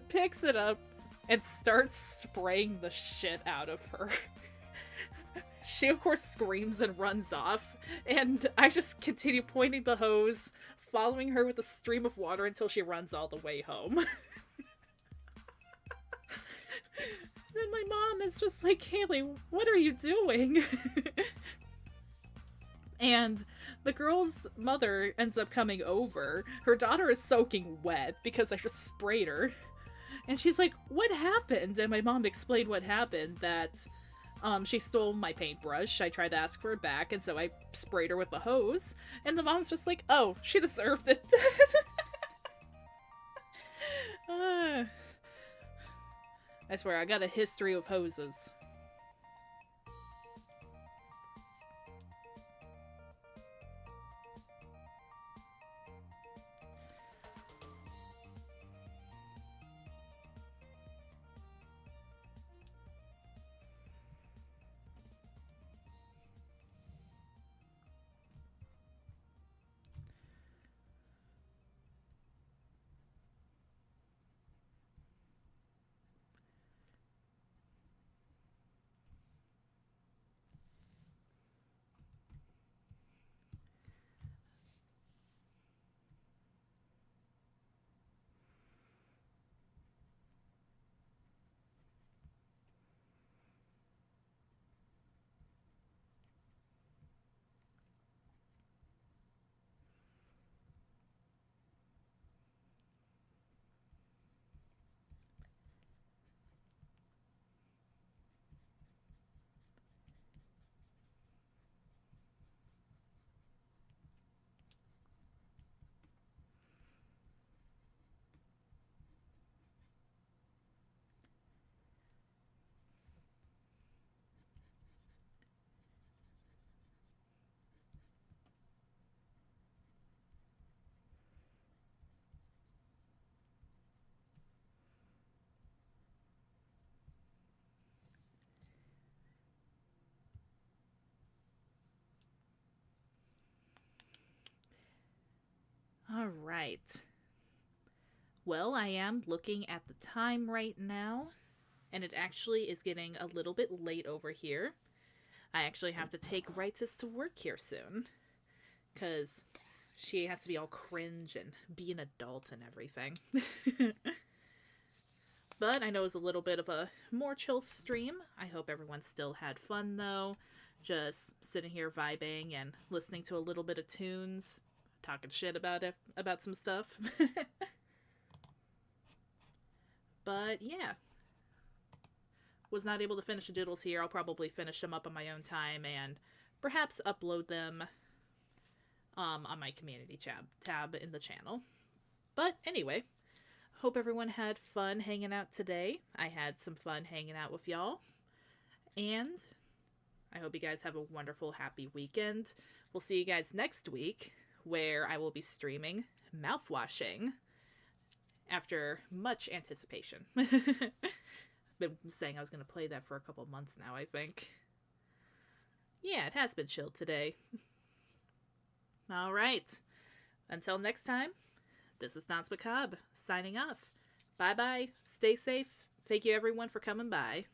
picks it up, and starts spraying the shit out of her. She, of course, screams and runs off, and I just continue pointing the hose, following her with a stream of water until she runs all the way home. Then my mom is just like, Haley, what are you doing? And the girl's mother ends up coming over. Her daughter is soaking wet because I just sprayed her. And she's like, what happened? And my mom explained what happened, that she stole my paintbrush. I tried to ask for it back, and so I sprayed her with the hose. And the mom's just like, oh, she deserved it. I swear, I got a history of hoses. All right. Well, I am looking at the time right now, and it actually is getting a little bit late over here. I actually have to take Rightus to work here soon, because she has to be all cringe and be an adult and everything. But I know it was a little bit of a more chill stream. I hope everyone still had fun, though. Just sitting here vibing and listening to a little bit of tunes, talking shit about some stuff. But yeah, was not able to finish the doodles here. I'll probably finish them up on my own time and perhaps upload them on my community tab in the channel. But anyway, hope everyone had fun hanging out today. I had some fun hanging out with y'all, and I hope you guys have a wonderful, happy weekend. We'll see you guys next week, where I will be streaming mouthwashing after much anticipation. Been saying I was going to play that for a couple months now, I think. Yeah, it has been chilled today. All right. Until next time, this is Danse Macabre, signing off. Bye-bye. Stay safe. Thank you, everyone, for coming by.